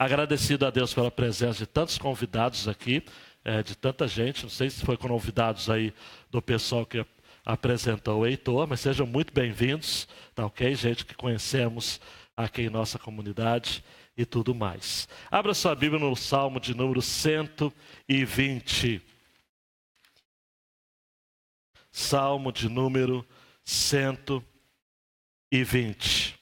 Agradecido a Deus pela presença de tantos convidados aqui, de tanta gente. Não sei se foi com convidados aí do pessoal que apresentou o Heitor, mas sejam muito bem-vindos, tá ok? Gente que conhecemos aqui em nossa comunidade e tudo mais. Abra sua Bíblia no Salmo de número 120. Salmo de número 120.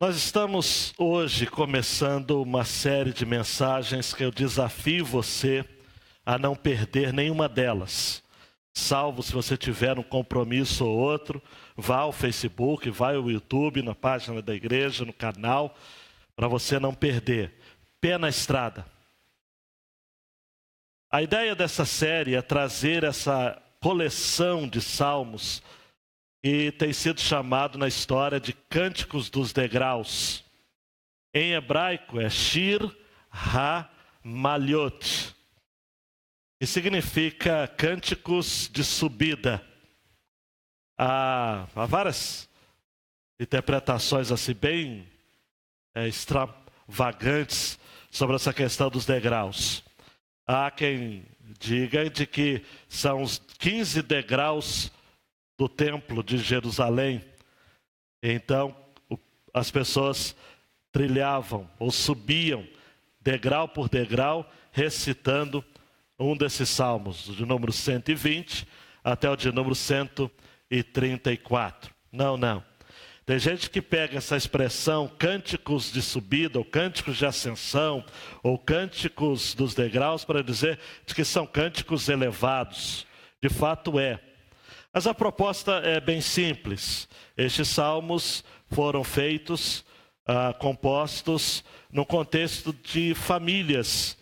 Nós estamos hoje começando uma série de mensagens que eu desafio você a não perder nenhuma delas. Salvo se você tiver um compromisso ou outro, vá ao Facebook, vá ao YouTube, na página da igreja, no canal, para você não perder. Pé na estrada. A ideia dessa série é trazer essa coleção de salmos e tem sido chamado na história de Cânticos dos Degraus. Em hebraico é Shir HaMalyot, que significa cânticos de subida. Há várias interpretações assim bem extravagantes sobre essa questão dos degraus. Há quem diga de que são os 15 degraus do templo de Jerusalém. Então as pessoas trilhavam ou subiam degrau por degrau, recitando um desses salmos, de número 120 até o de número 134. Não. Tem gente que pega essa expressão cânticos de subida, ou cânticos de ascensão, ou cânticos dos degraus, para dizer de que são cânticos elevados. De fato é. Mas a proposta é bem simples. Estes salmos foram feitos, compostos no contexto de famílias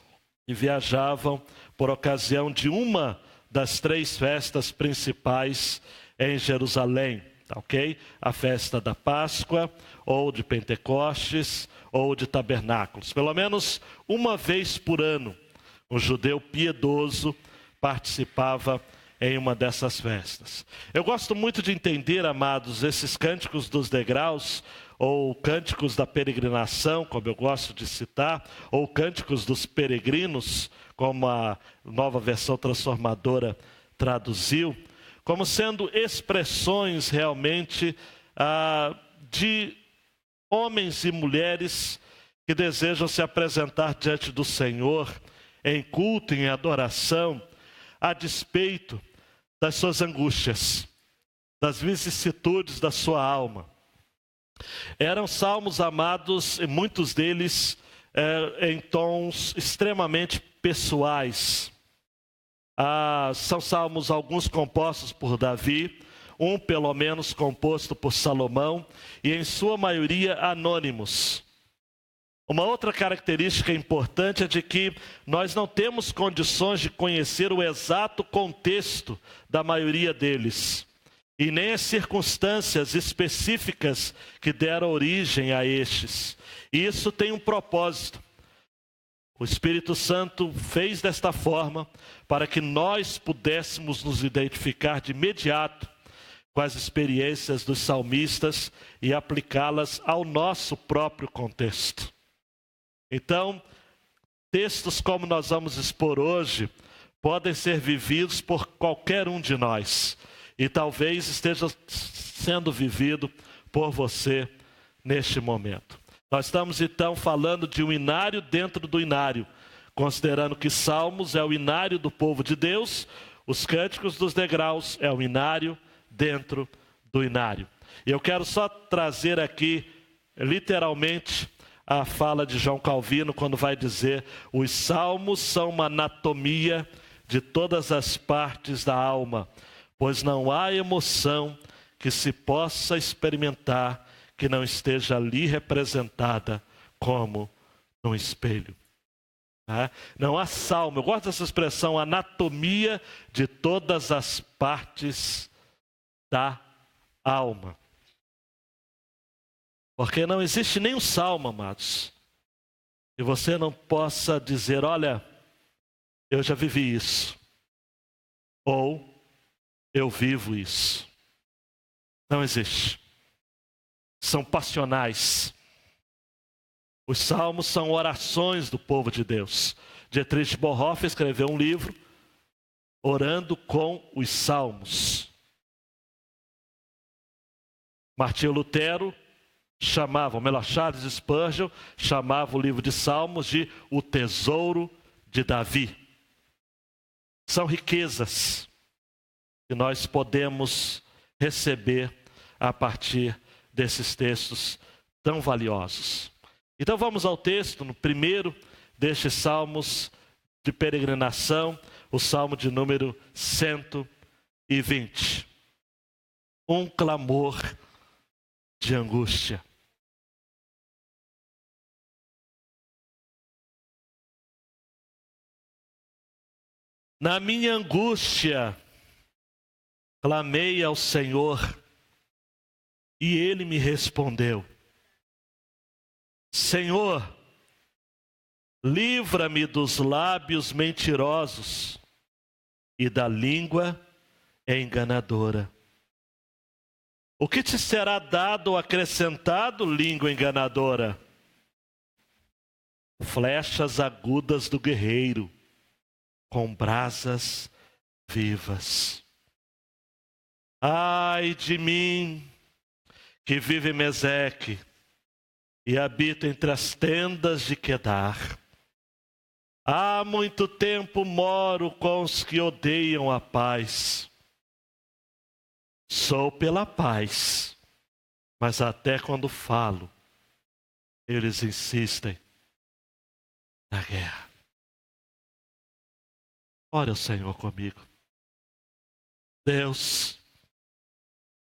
que viajavam por ocasião de uma das 3 festas principais em Jerusalém, ok? A festa da Páscoa, ou de Pentecostes, ou de Tabernáculos. Pelo menos uma vez por ano, um judeu piedoso participava em uma dessas festas. Eu gosto muito de entender, amados, esses cânticos dos degraus, ou cânticos da peregrinação, como eu gosto de citar, ou cânticos dos peregrinos, como a Nova Versão Transformadora traduziu, como sendo expressões realmente de homens e mulheres que desejam se apresentar diante do Senhor em culto, em adoração, a despeito das suas angústias, das vicissitudes da sua alma. Eram salmos, amados, e muitos deles em tons extremamente pessoais. São salmos, alguns compostos por Davi, um pelo menos composto por Salomão, e em sua maioria anônimos. Uma outra característica importante é de que nós não temos condições de conhecer o exato contexto da maioria deles, e nem as circunstâncias específicas que deram origem a estes. E isso tem um propósito. O Espírito Santo fez desta forma para que nós pudéssemos nos identificar de imediato com as experiências dos salmistas e aplicá-las ao nosso próprio contexto. Então, textos como nós vamos expor hoje podem ser vividos por qualquer um de nós, e talvez esteja sendo vivido por você neste momento. Nós estamos então falando de um inário dentro do inário, considerando que Salmos é o inário do povo de Deus, os Cânticos dos Degraus é o inário dentro do inário. E eu quero só trazer aqui, literalmente, a fala de João Calvino, quando vai dizer: os salmos são uma anatomia de todas as partes da alma, pois não há emoção que se possa experimentar que não esteja ali representada como num espelho. Não há salmo, eu gosto dessa expressão, anatomia de todas as partes da alma. Porque não existe nenhum salmo, amados, E você não possa dizer, olha, eu já vivi isso. Ou eu vivo isso. Não existe. São passionais. Os salmos são orações do povo de Deus. Dietrich Bonhoeffer escreveu um livro, Orando com os Salmos. Martinho Lutero chamava, ou melhor, Charles Spurgeon chamava o livro de Salmos de o tesouro de Davi. São riquezas que nós podemos receber a partir desses textos tão valiosos. Então vamos ao texto, no primeiro destes salmos de peregrinação, o salmo de número 120. Um clamor de angústia. Na minha angústia, clamei ao Senhor, e Ele me respondeu. Senhor, livra-me dos lábios mentirosos e da língua enganadora. O que te será dado ou acrescentado, língua enganadora? Flechas agudas do guerreiro, com brasas vivas. Ai de mim, que vive em Meseque e habito entre as tendas de Quedar. Há muito tempo moro com os que odeiam a paz. Sou pela paz, mas até quando falo, eles insistem na guerra. Ore ao Senhor comigo. Deus,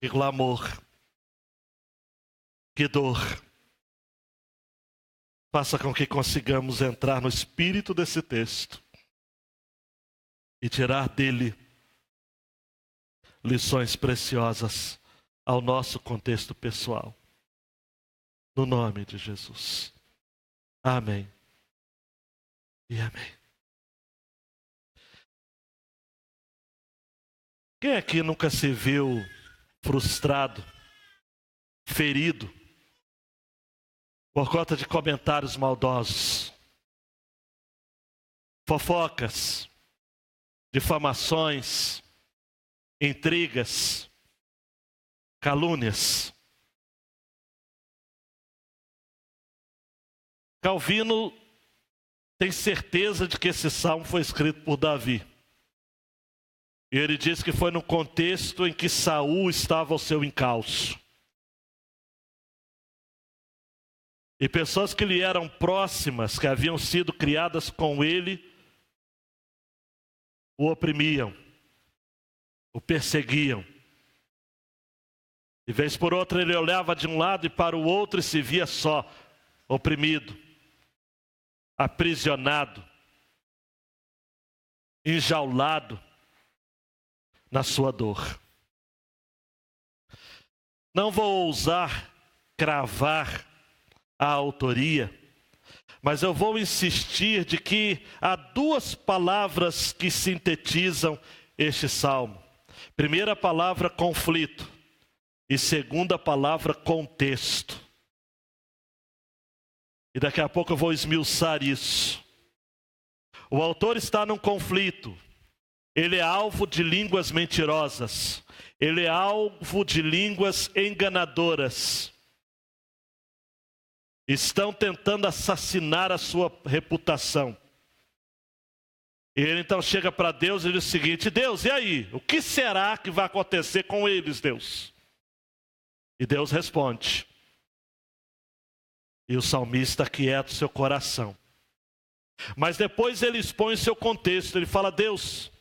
que clamor, que dor. Faça com que consigamos entrar no espírito desse texto e tirar dele lições preciosas ao nosso contexto pessoal. No nome de Jesus. Amém. E amém. Quem aqui nunca se viu frustrado, ferido, por conta de comentários maldosos, fofocas, difamações, intrigas, calúnias? Calvino tem certeza de que esse salmo foi escrito por Davi. E ele diz que foi no contexto em que Saul estava ao seu encalço. E pessoas que lhe eram próximas, que haviam sido criadas com ele, o oprimiam, o perseguiam. De vez por outra ele olhava de um lado e para o outro e se via só, oprimido, aprisionado, enjaulado na sua dor. Não vou ousar cravar a autoria, mas eu vou insistir de que há duas palavras que sintetizam este salmo. Primeira palavra, conflito, e segunda palavra, contexto. E daqui a pouco eu vou esmiuçar isso. O autor está num conflito. Ele é alvo de línguas mentirosas. Ele é alvo de línguas enganadoras. Estão tentando assassinar a sua reputação. E ele então chega para Deus e diz o seguinte: Deus, e aí? O que será que vai acontecer com eles, Deus? E Deus responde. E o salmista aquieta o seu coração. Mas depois ele expõe o seu contexto. Ele fala: Deus,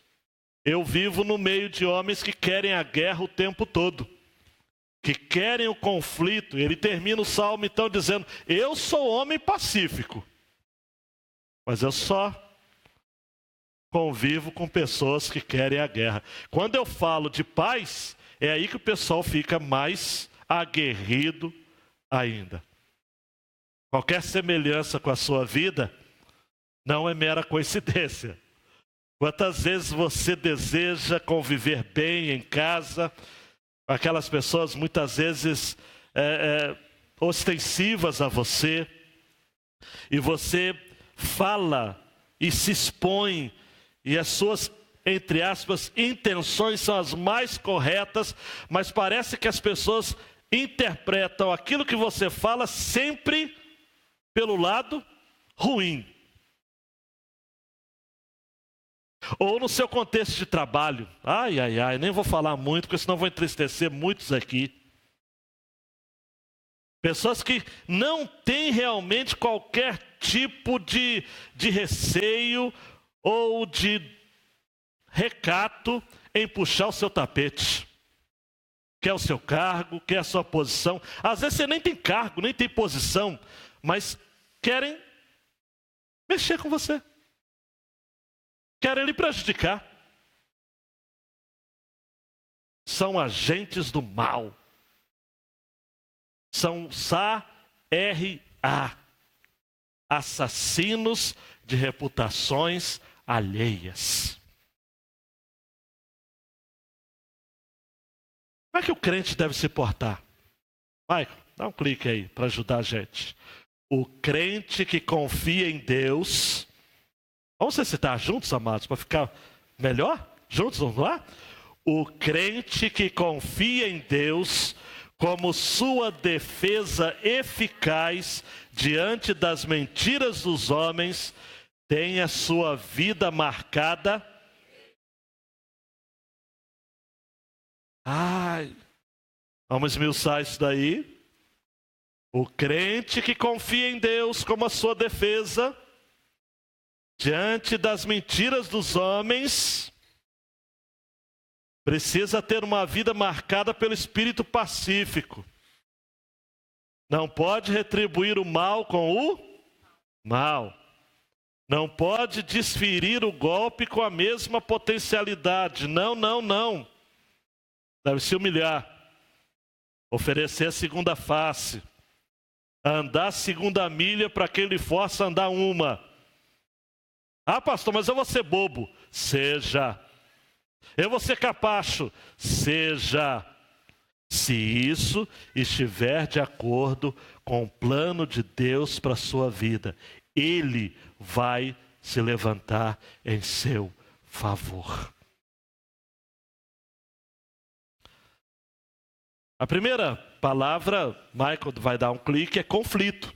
eu vivo no meio de homens que querem a guerra o tempo todo, que querem o conflito. Ele termina o salmo então dizendo: eu sou homem pacífico, mas eu só convivo com pessoas que querem a guerra. Quando eu falo de paz, é aí que o pessoal fica mais aguerrido ainda. qualquer semelhança com a sua vida não é mera coincidência. Quantas vezes você deseja conviver bem em casa, aquelas pessoas muitas vezes ostensivas a você, e você fala e se expõe, e as suas, entre aspas, intenções são as mais corretas, mas parece que as pessoas interpretam aquilo que você fala sempre pelo lado ruim. Ou no seu contexto de trabalho. Ai, nem vou falar muito, porque senão vou entristecer muitos aqui. Pessoas que não têm realmente qualquer tipo de receio ou de recato em puxar o seu tapete. Quer o seu cargo, quer a sua posição. Às vezes você nem tem cargo, nem tem posição, mas querem mexer com você. Querem lhe prejudicar. São agentes do mal. São SARA, assassinos de reputações alheias. Como é que o crente deve se portar? Michael, dá um clique aí para ajudar a gente. O crente que confia em Deus. Vamos recitar juntos, amados, para ficar melhor? Juntos, vamos lá? O crente que confia em Deus como sua defesa eficaz diante das mentiras dos homens, tem a sua vida marcada. Vamos esmiuçar isso daí. O crente que confia em Deus como a sua defesa diante das mentiras dos homens, precisa ter uma vida marcada pelo espírito pacífico. Não pode retribuir o mal com o mal. Não pode desferir o golpe com a mesma potencialidade. Não. Deve se humilhar. Oferecer a segunda face. Andar a segunda milha para quem lhe força a andar uma. Pastor, mas eu vou ser bobo. Seja. Eu vou ser capacho. Seja. Se isso estiver de acordo com o plano de Deus para a sua vida, Ele vai se levantar em seu favor. A primeira palavra, Michael vai dar um clique, é conflito.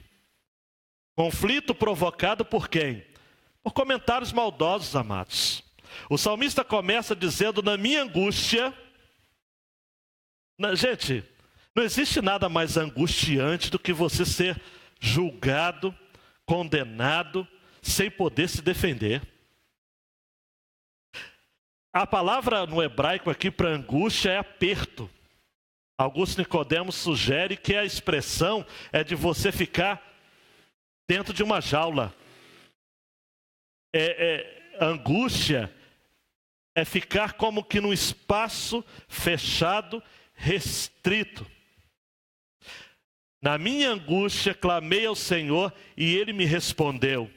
Conflito provocado por quem? Por comentários maldosos, amados. O salmista começa dizendo, na minha angústia... Gente, não existe nada mais angustiante do que você ser julgado, condenado, sem poder se defender. A palavra no hebraico aqui para angústia é aperto. Augusto Nicodemos sugere que a expressão é de você ficar dentro de uma jaula. Angústia é ficar como que num espaço fechado, restrito. Na minha angústia clamei ao Senhor e Ele me respondeu.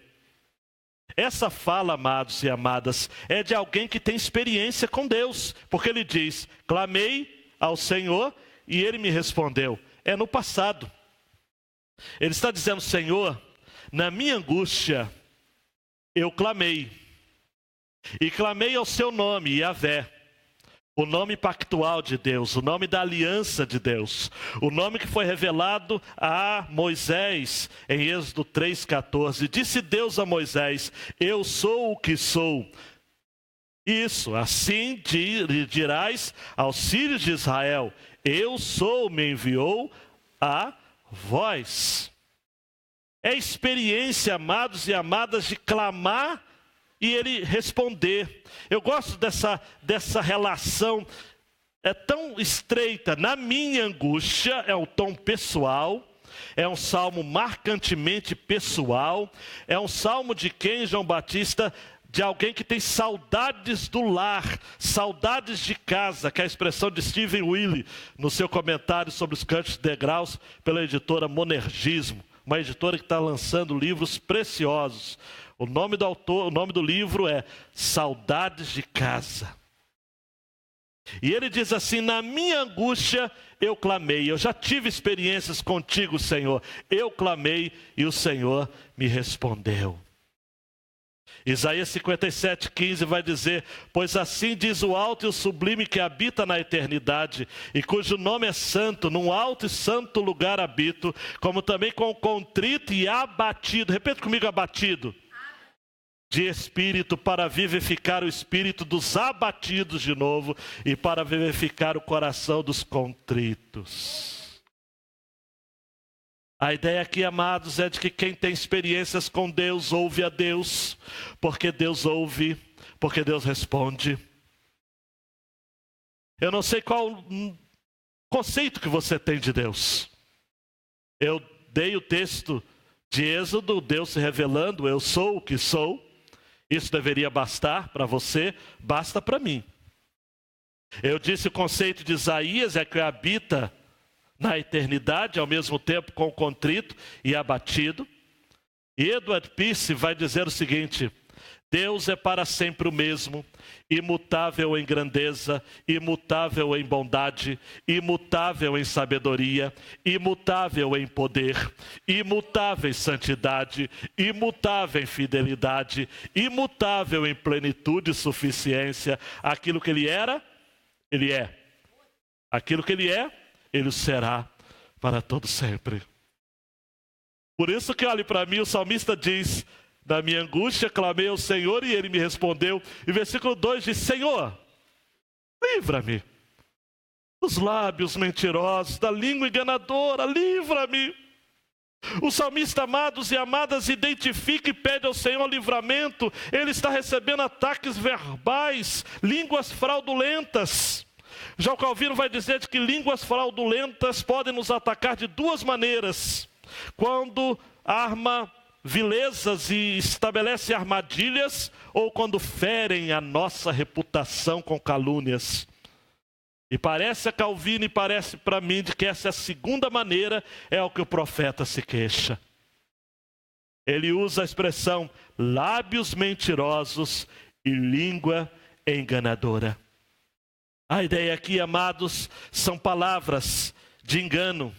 Essa fala, amados e amadas, é de alguém que tem experiência com Deus, porque ele diz, clamei ao Senhor e Ele me respondeu. É no passado. Ele está dizendo, Senhor, na minha angústia eu clamei. E clamei ao seu nome, Yahvé. O nome pactual de Deus, o nome da aliança de Deus. O nome que foi revelado a Moisés em Êxodo 3,14. Disse Deus a Moisés, eu sou o que sou. Isso, assim dirás aos filhos de Israel, eu sou, me enviou a vós. É experiência, amados e amadas, de clamar e Ele responder. Eu gosto dessa relação, é tão estreita. Na minha angústia, é um tom pessoal, é um salmo marcantemente pessoal, é um salmo de quem, João Batista? De alguém que tem saudades do lar, saudades de casa, que é a expressão de Stephen Wiley, no seu comentário sobre os Cânticos de Degraus, pela editora Monergismo. uma editora que está lançando livros preciosos. O nome do autor, o nome do livro é Saudades de Casa. E ele diz assim: na minha angústia eu clamei. Eu já tive experiências contigo, Senhor. Eu clamei e o Senhor me respondeu. Isaías 57:15 vai dizer: pois assim diz o alto e o sublime que habita na eternidade, e cujo nome é santo, num alto e santo lugar habito, como também com o contrito e abatido. Repete comigo: abatido. De espírito, para vivificar o espírito dos abatidos de novo, e para vivificar o coração dos contritos. A ideia aqui, amados, é de que quem tem experiências com Deus, ouve a Deus, porque Deus ouve, porque Deus responde. Eu não sei qual conceito que você tem de Deus. Eu dei o texto de Êxodo, Deus se revelando: eu sou o que sou. Isso deveria bastar para você, basta para mim. Eu disse o conceito de Isaías é que habita na eternidade, ao mesmo tempo com contrito e abatido. E Edward Peace vai dizer o seguinte: Deus é para sempre o mesmo, imutável em grandeza, imutável em bondade, imutável em sabedoria, imutável em poder, imutável em santidade, imutável em fidelidade, imutável em plenitude e suficiência. Aquilo que ele era, ele é. Aquilo que ele é, ele será para todo sempre. Por isso que, olhe para mim, o salmista diz: na minha angústia clamei ao Senhor e ele me respondeu. E versículo 2 diz: Senhor, livra-me dos lábios mentirosos, da língua enganadora, livra-me. O salmista, amados e amadas, identifica e pede ao Senhor livramento. Ele está recebendo ataques verbais, línguas fraudulentas. Já o Calvino vai dizer de que línguas fraudulentas podem nos atacar de duas maneiras: quando arma vilezas e estabelece armadilhas, ou quando ferem a nossa reputação com calúnias. E parece a Calvino e parece para mim de que essa segunda maneira é o que o profeta se queixa. Ele usa a expressão lábios mentirosos e língua enganadora. A ideia aqui, amados, são palavras de engano,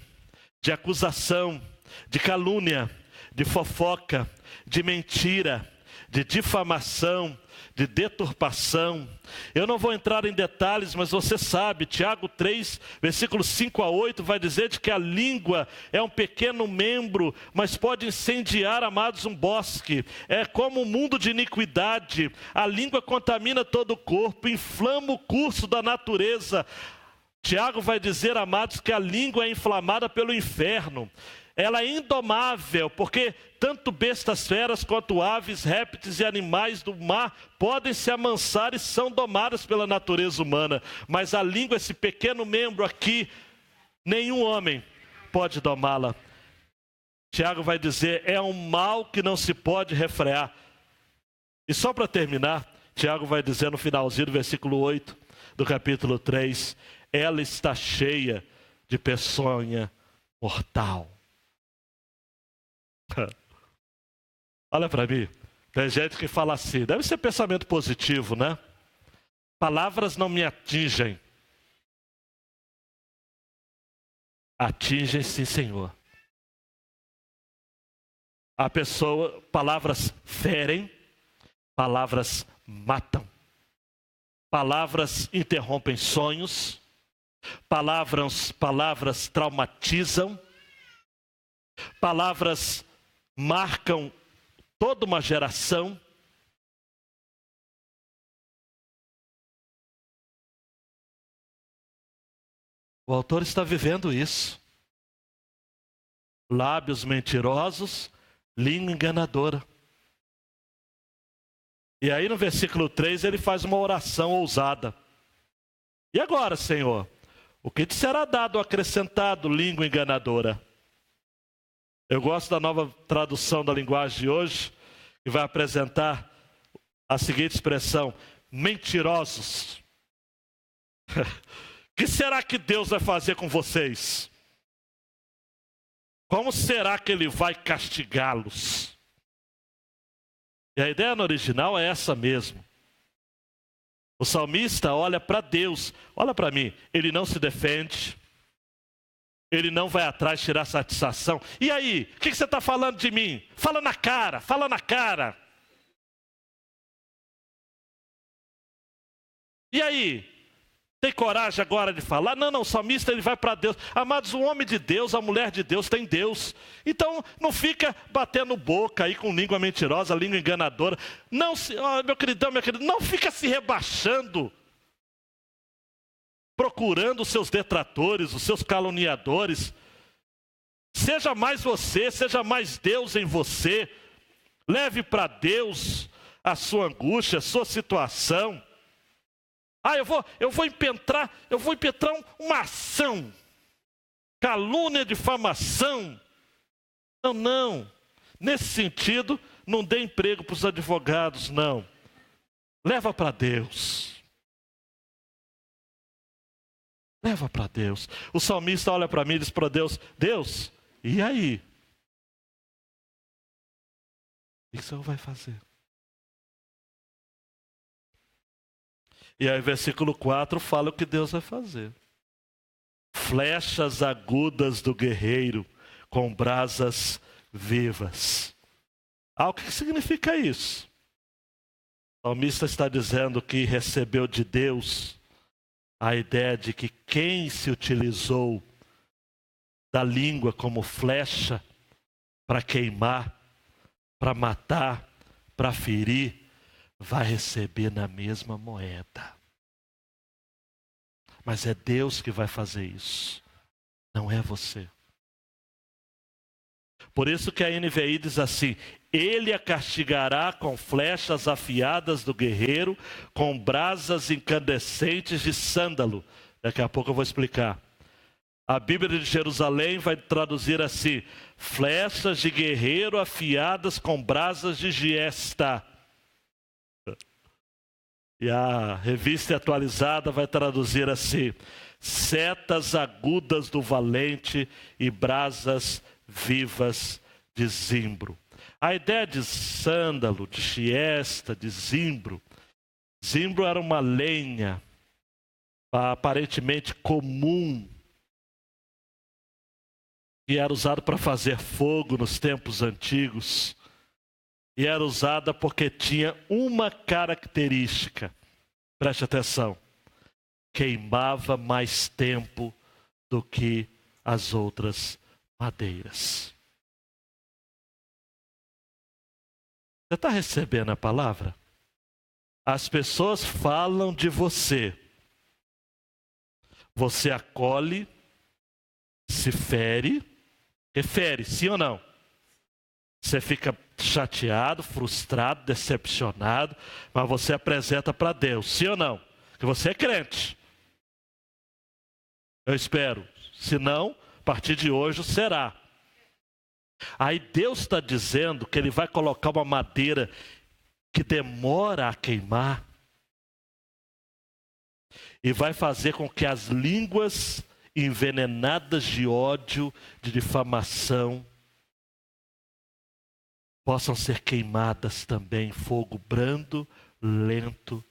de acusação, de calúnia, de fofoca, de mentira, de difamação, de deturpação. Eu não vou entrar em detalhes, mas você sabe, Tiago 3, versículos 5 a 8, vai dizer de que a língua é um pequeno membro, mas pode incendiar, amados, um bosque. É como um mundo de iniquidade. A língua contamina todo o corpo, inflama o curso da natureza. Tiago vai dizer, amados, que a língua é inflamada pelo inferno. Ela é indomável, porque tanto bestas feras quanto aves, répteis e animais do mar podem se amansar e são domadas pela natureza humana. Mas a língua, esse pequeno membro aqui, nenhum homem pode domá-la. Tiago vai dizer, é um mal que não se pode refrear. E só para terminar, Tiago vai dizer no finalzinho do versículo 8 do capítulo 3, ela está cheia de peçonha mortal. Olha para mim, tem gente que fala assim, deve ser pensamento positivo, né? Palavras não me atingem. Atingem sim, Senhor. A pessoa, palavras ferem, palavras matam. Palavras interrompem sonhos, palavras traumatizam, palavras marcam toda uma geração. O autor está vivendo isso. Lábios mentirosos, língua enganadora. E aí no versículo 3 ele faz uma oração ousada. E agora, Senhor, o que te será dado acrescentado, língua enganadora? Eu gosto da nova tradução da linguagem de hoje, que vai apresentar a seguinte expressão: mentirosos. O que será que Deus vai fazer com vocês? Como será que ele vai castigá-los? E a ideia no original é essa mesmo. O salmista olha para Deus, olha para mim, ele não se defende, ele não vai atrás tirar satisfação. E aí, o que você está falando de mim? Fala na cara, fala na cara. E aí, tem coragem agora de falar? Não, o salmista ele vai para Deus. Amados, o homem de Deus, a mulher de Deus tem Deus. Então não fica batendo boca aí com língua mentirosa, língua enganadora. Não, meu queridão, minha querida, não fica se rebaixando, procurando os seus detratores, os seus caluniadores. Seja mais você, seja mais Deus em você. Leve para Deus a sua angústia, a sua situação. Eu vou impetrar uma ação. Calúnia, difamação. Não. Nesse sentido, não dê emprego para os advogados, não. Leva para Deus. Leva para Deus. O salmista olha para mim e diz para Deus: Deus, e aí? O que o Senhor vai fazer? E aí, versículo 4 fala o que Deus vai fazer. Flechas agudas do guerreiro com brasas vivas. O que significa isso? O salmista está dizendo que recebeu de Deus a ideia de que quem se utilizou da língua como flecha para queimar, para matar, para ferir, vai receber na mesma moeda. Mas é Deus que vai fazer isso, não é você. Por isso que a NVI diz assim: ele a castigará com flechas afiadas do guerreiro, com brasas incandescentes de sândalo. Daqui a pouco eu vou explicar. A Bíblia de Jerusalém vai traduzir assim: flechas de guerreiro afiadas com brasas de giesta. E a Revista Atualizada vai traduzir assim: setas agudas do valente e brasas vivas de zimbro. A ideia de sândalo, de giesta, de zimbro. Zimbro era uma lenha aparentemente comum, que era usado para fazer fogo nos tempos antigos. E era usada porque tinha uma característica. Preste atenção. Queimava mais tempo do que as outras madeiras. Você está recebendo a palavra? As pessoas falam de você. Você acolhe, se fere. Refere, sim ou não? Você fica chateado, frustrado, decepcionado, mas você apresenta para Deus, sim ou não? Que você é crente. Eu espero. Se não, a partir de hoje será. Aí Deus está dizendo que Ele vai colocar uma madeira que demora a queimar e vai fazer com que as línguas envenenadas de ódio, de difamação, possam ser queimadas também em fogo brando, lento,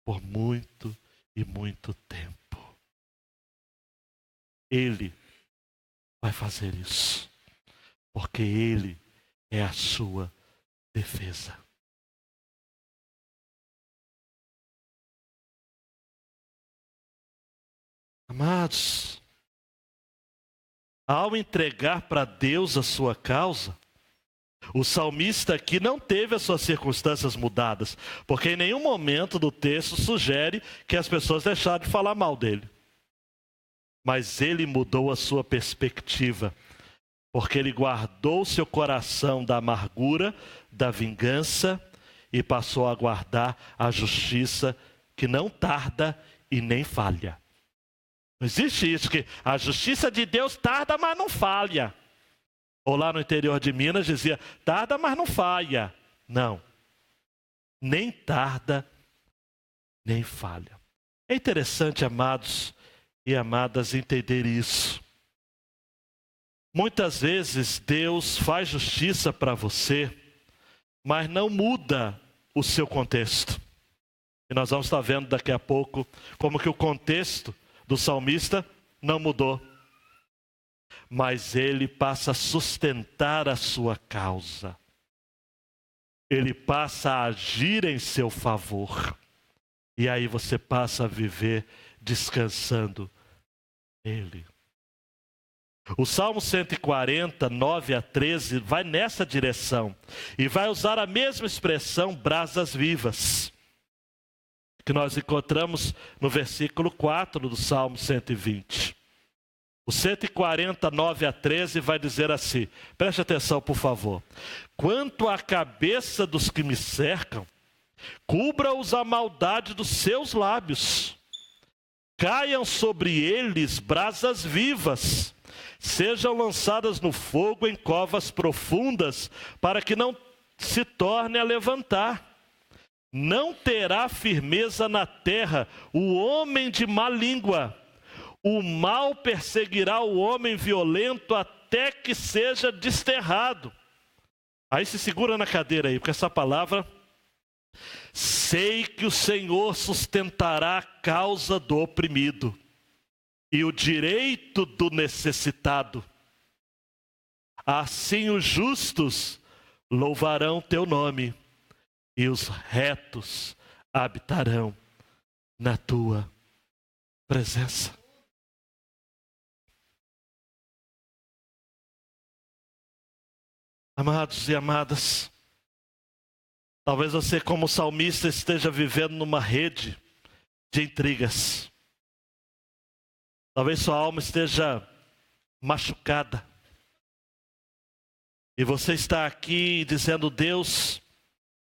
por muito e muito tempo. Ele vai fazer isso, porque Ele é a sua defesa. Amados, ao entregar para Deus a sua causa, o salmista aqui não teve as suas circunstâncias mudadas, porque em nenhum momento do texto sugere que as pessoas deixaram de falar mal dele. Mas ele mudou a sua perspectiva, porque ele guardou seu coração da amargura, da vingança, e passou a guardar a justiça que não tarda e nem falha. Não existe isso, que a justiça de Deus tarda, mas não falha. Ou lá no interior de Minas dizia, tarda, mas não falha. Não. Nem tarda, nem falha. É interessante, amados e amadas, entender isso. Muitas vezes Deus faz justiça para você, mas não muda o seu contexto. E nós vamos estar vendo daqui a pouco como que o contexto do salmista não mudou. Mas ele passa a sustentar a sua causa. Ele passa a agir em seu favor. E aí você passa a viver descansando nele. O Salmo 140, 9 a 13, vai nessa direção. E vai usar a mesma expressão, brasas vivas, que nós encontramos no versículo 4 do Salmo 120. O 140, 9 a 13 vai dizer assim, preste atenção por favor. Quanto à cabeça dos que me cercam, cubra-os a maldade dos seus lábios. Caiam sobre eles brasas vivas, sejam lançadas no fogo em covas profundas, para que não se torne a levantar. Não terá firmeza na terra o homem de má língua. O mal perseguirá o homem violento até que seja desterrado. Aí se segura na cadeira aí, porque essa palavra... Sei que o Senhor sustentará a causa do oprimido e o direito do necessitado. Assim os justos louvarão teu nome e os retos habitarão na tua presença. Amados e amadas, talvez você, como salmista, esteja vivendo numa rede de intrigas. Talvez sua alma esteja machucada. E você está aqui dizendo, Deus,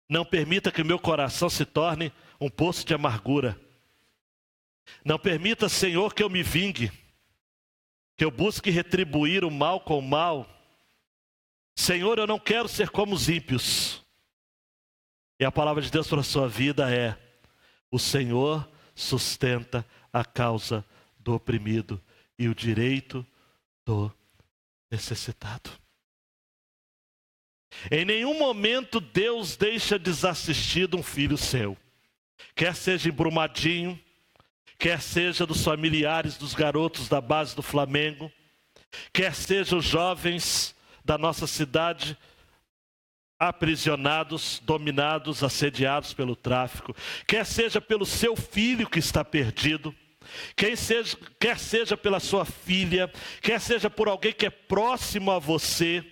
não permita que o meu coração se torne um poço de amargura. Não permita, Senhor, que eu me vingue, que eu busque retribuir o mal com o mal. Senhor, eu não quero ser como os ímpios. E a palavra de Deus para a sua vida é: o Senhor sustenta a causa do oprimido e o direito do necessitado. Em nenhum momento Deus deixa desassistido um filho seu. Quer seja em Brumadinho, quer seja dos familiares dos garotos da base do Flamengo, quer seja os jovens da nossa cidade aprisionados, dominados, assediados pelo tráfico, quer seja pelo seu filho que está perdido, quer seja pela sua filha, quer seja por alguém que é próximo a você.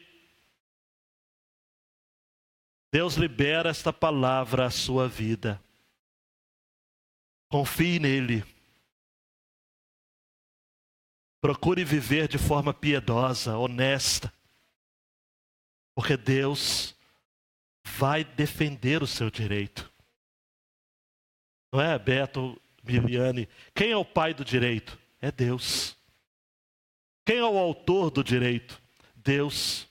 Deus libera esta palavra à sua vida. Confie nele. Procure viver de forma piedosa, honesta, porque Deus vai defender o seu direito. Não é, Beto, Miliane? Quem é o pai do direito? É Deus. Quem é o autor do direito? Deus.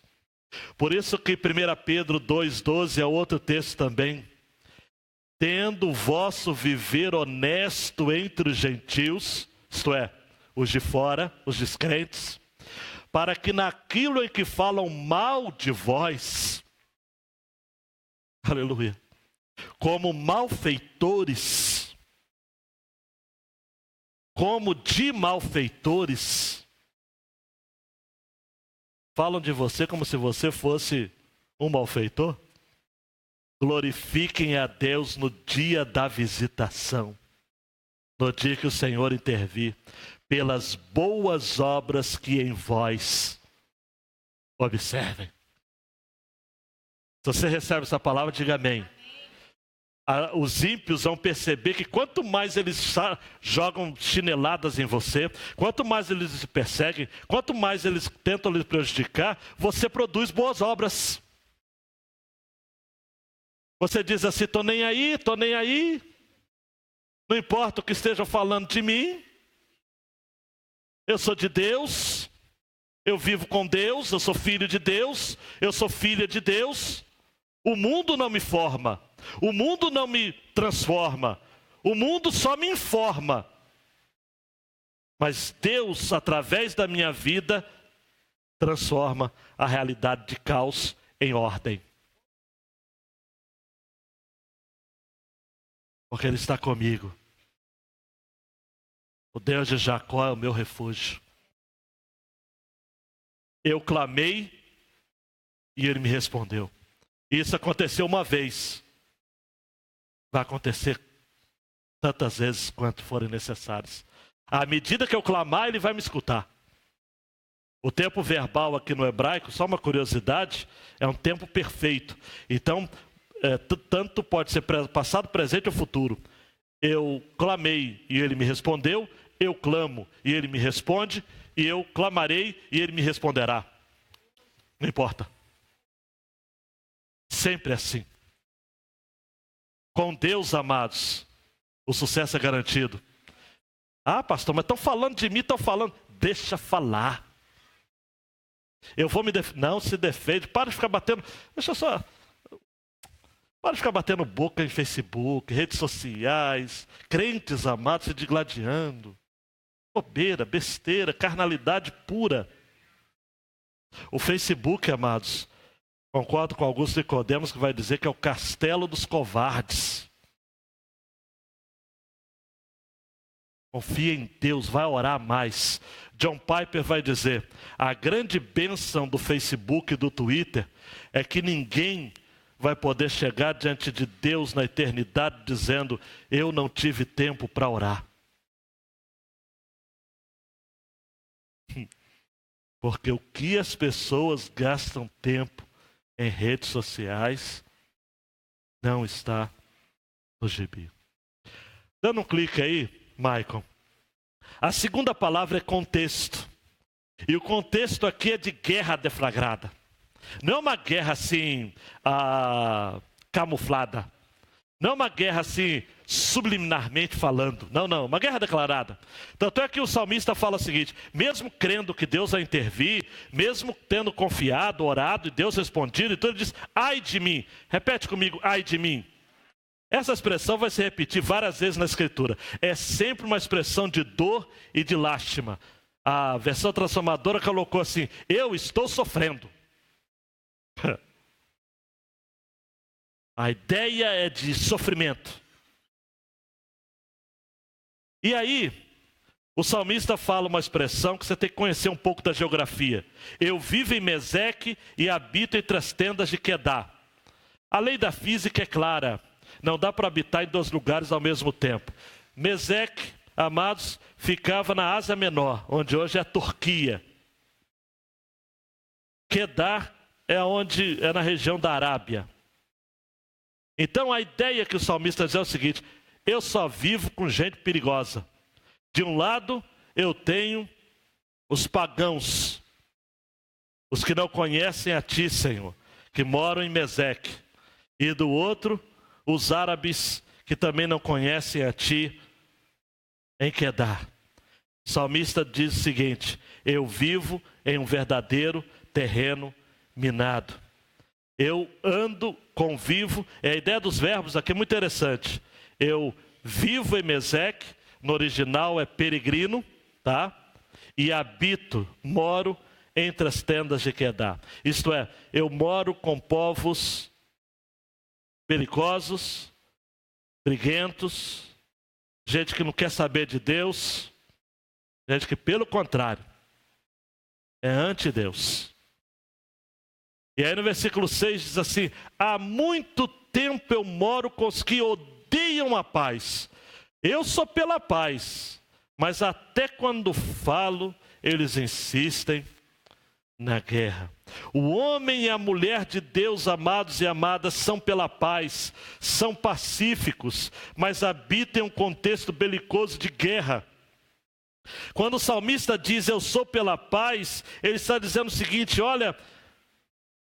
Por isso que 1 Pedro 2,12 é outro texto também. Tendo o vosso viver honesto entre os gentios, isto é, os de fora, os descrentes, para que naquilo em que falam mal de vós, aleluia, como malfeitores, como de malfeitores, falam de você como se você fosse um malfeitor. Glorifiquem a Deus no dia da visitação, no dia que o Senhor intervir, pelas boas obras que em vós observem. Se você recebe essa palavra, diga amém. Os ímpios vão perceber que quanto mais eles jogam chineladas em você, quanto mais eles se perseguem, quanto mais eles tentam lhe prejudicar, você produz boas obras. Você diz assim, estou nem aí, não importa o que estejam falando de mim, eu sou de Deus, eu vivo com Deus, eu sou filho de Deus, eu sou filha de Deus. O mundo não me forma, o mundo não me transforma, o mundo só me informa. Mas Deus, através da minha vida, transforma a realidade de caos em ordem. Porque Ele está comigo. O Deus de Jacó é o meu refúgio. Eu clamei e Ele me respondeu. Isso aconteceu uma vez. Vai acontecer tantas vezes quanto forem necessárias. À medida que eu clamar, Ele vai me escutar. O tempo verbal aqui no hebraico, só uma curiosidade, é um tempo perfeito. Então, tanto pode ser passado, presente ou futuro. Eu clamei e Ele me respondeu, eu clamo e Ele me responde, e eu clamarei e Ele me responderá. Não importa. Sempre assim. Com Deus, amados, o sucesso é garantido. Ah, pastor, mas estão falando de mim, estão falando. Deixa falar. Eu vou me defender. Não se defende. Para de ficar batendo. Deixa só. Para de ficar batendo boca em Facebook, redes sociais, crentes amados se digladiando. Bobeira, besteira, carnalidade pura. O Facebook, amados, concordo com Augusto Nicodemos que vai dizer que é o castelo dos covardes. Confia em Deus, vai orar mais. John Piper vai dizer, a grande bênção do Facebook e do Twitter é que ninguém vai poder chegar diante de Deus na eternidade dizendo, eu não tive tempo para orar. Porque o que as pessoas gastam tempo em redes sociais não está no gibi. Dando um clique aí, Michael. A segunda palavra é contexto. E o contexto aqui é de guerra deflagrada. Não é uma guerra assim, camuflada. Não é uma guerra assim, subliminarmente falando. Não, uma guerra declarada. Tanto é que o salmista fala o seguinte, mesmo crendo que Deus vai intervir, mesmo tendo confiado, orado e Deus respondido, então ele diz, ai de mim. Repete comigo, ai de mim. Essa expressão vai se repetir várias vezes na Escritura. É sempre uma expressão de dor e de lástima. A versão transformadora colocou assim, eu estou sofrendo. A ideia é de sofrimento. E aí, o salmista fala uma expressão que você tem que conhecer um pouco da geografia. Eu vivo em Meseque e habito entre as tendas de Quedar. A lei da física é clara. Não dá para habitar em dois lugares ao mesmo tempo. Meseque, amados, ficava na Ásia Menor, onde hoje é a Turquia. Quedar é na região da Arábia. Então a ideia que o salmista diz é o seguinte, eu só vivo com gente perigosa. De um lado eu tenho os pagãos, os que não conhecem a ti, Senhor, que moram em Meseque. E do outro, os árabes que também não conhecem a ti em Quedar. O salmista diz o seguinte, eu vivo em um verdadeiro terreno minado. Eu ando, convivo, a ideia dos verbos aqui é muito interessante. Eu vivo em Meseque, no original é peregrino, tá? E habito, moro entre as tendas de Quedar. Isto é, eu moro com povos belicosos, briguentos, gente que não quer saber de Deus, gente que pelo contrário, é anti-Deus. E aí no versículo 6 diz assim, há muito tempo eu moro com os que odeiam a paz. Eu sou pela paz, mas até quando falo, eles insistem na guerra. O homem e a mulher de Deus, amados e amadas, são pela paz, são pacíficos, mas habitam em um contexto belicoso de guerra. Quando o salmista diz, eu sou pela paz, ele está dizendo o seguinte, olha,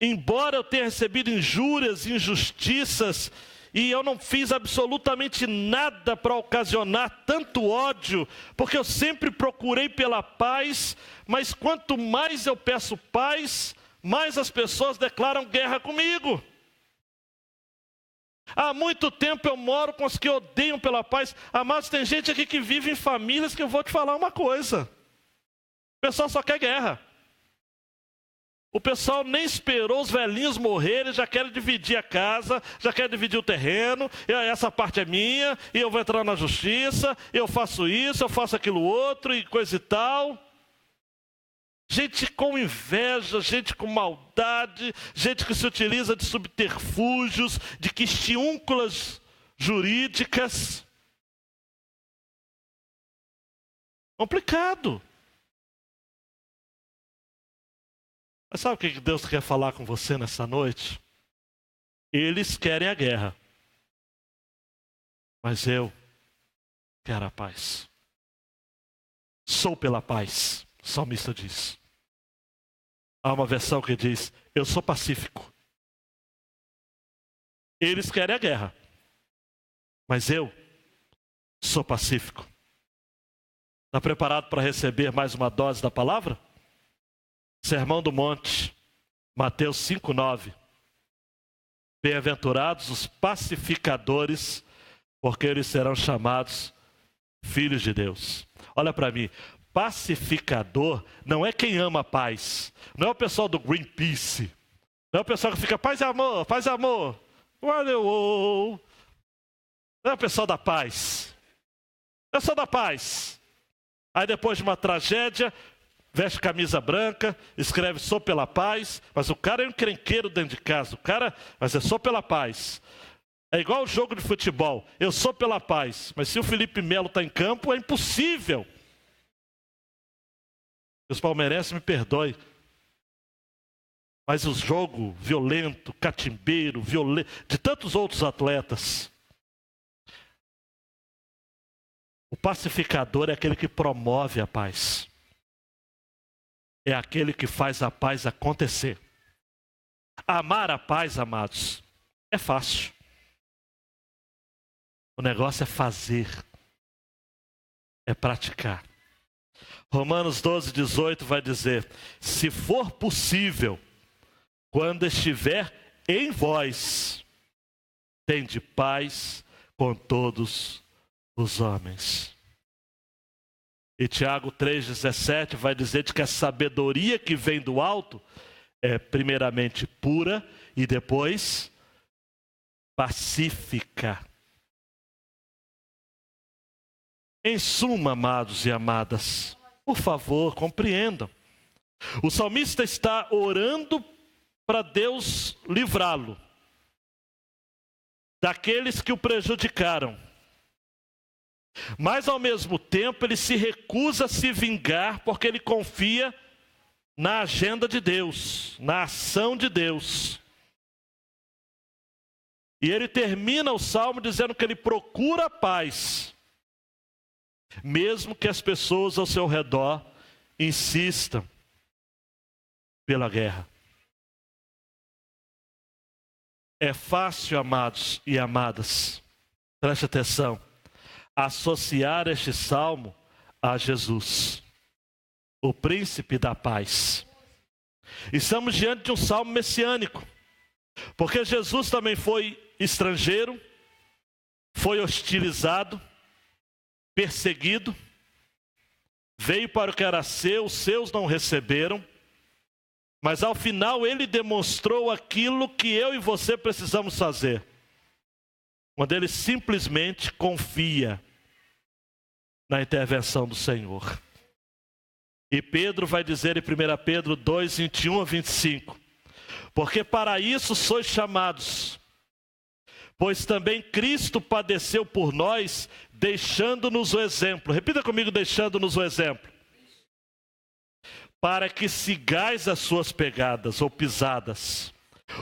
embora eu tenha recebido injúrias, injustiças, e eu não fiz absolutamente nada para ocasionar tanto ódio, porque eu sempre procurei pela paz, mas quanto mais eu peço paz, mais as pessoas declaram guerra comigo. Há muito tempo eu moro com os que odeiam pela paz. Amados, tem gente aqui que vive em famílias que eu vou te falar uma coisa. O pessoal só quer guerra. O pessoal nem esperou os velhinhos morrerem, já querem dividir a casa, já querem dividir o terreno, essa parte é minha, e eu vou entrar na justiça, eu faço isso, eu faço aquilo outro, e coisa e tal. Gente com inveja, gente com maldade, gente que se utiliza de subterfúgios, de questiúnculas jurídicas. Complicado. Mas sabe o que Deus quer falar com você nessa noite? Eles querem a guerra, mas eu quero a paz. Sou pela paz, o salmista diz. Há uma versão que diz, eu sou pacífico. Eles querem a guerra, mas eu sou pacífico. Está preparado para receber mais uma dose da palavra? Sermão do Monte, Mateus 5:9. Bem-aventurados os pacificadores, porque eles serão chamados filhos de Deus. Olha para mim, pacificador não é quem ama a paz, não é o pessoal do Greenpeace, não é o pessoal que fica paz e amor, paz e amor. Não é o pessoal da paz, é só da paz. Aí depois de uma tragédia, veste camisa branca, escreve sou pela paz, mas o cara é um encrenqueiro dentro de casa, mas é só pela paz. É igual o jogo de futebol, eu sou pela paz, mas se o Felipe Melo está em campo, é impossível. Os palmeirenses me perdoem, mas o jogo violento, catimbeiro, de tantos outros atletas, o pacificador é aquele que promove a paz. É aquele que faz a paz acontecer. Amar a paz, amados, é fácil. O negócio é fazer, é praticar. Romanos 12:18 vai dizer, se for possível, quando estiver em vós, tende paz com todos os homens. E Tiago 3,17 vai dizer que a sabedoria que vem do alto é primeiramente pura e depois pacífica. Em suma, amados e amadas, por favor, compreendam. O salmista está orando para Deus livrá-lo daqueles que o prejudicaram. Mas ao mesmo tempo ele se recusa a se vingar porque ele confia na agenda de Deus, na ação de Deus. E ele termina o salmo dizendo que ele procura a paz, mesmo que as pessoas ao seu redor insistam pela guerra. É fácil, amados e amadas, preste atenção, associar este salmo a Jesus, o príncipe da paz. Estamos diante de um salmo messiânico, porque Jesus também foi estrangeiro, foi hostilizado, perseguido, veio para o que era seu, os seus não receberam, mas ao final ele demonstrou aquilo que eu e você precisamos fazer, quando ele simplesmente confia na intervenção do Senhor. E Pedro vai dizer em 1 Pedro 2:21-25, porque para isso sois chamados, pois também Cristo padeceu por nós, deixando-nos o exemplo. Repita comigo, deixando-nos o exemplo. Para que sigais as suas pegadas ou pisadas,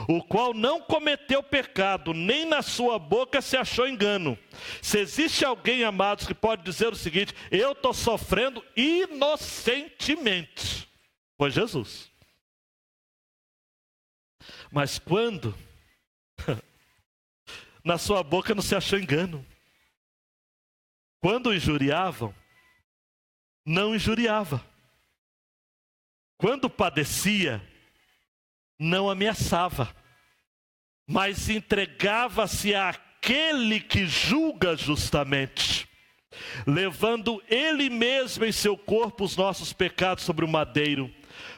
o qual não cometeu pecado, nem na sua boca se achou engano. Se existe alguém, amados, que pode dizer o seguinte, eu estou sofrendo inocentemente, foi Jesus. Mas quando na sua boca não se achou engano, quando injuriavam, não injuriava, quando padecia, não ameaçava, mas entregava-se àquele que julga justamente, levando ele mesmo em seu corpo os nossos pecados sobre o madeiro,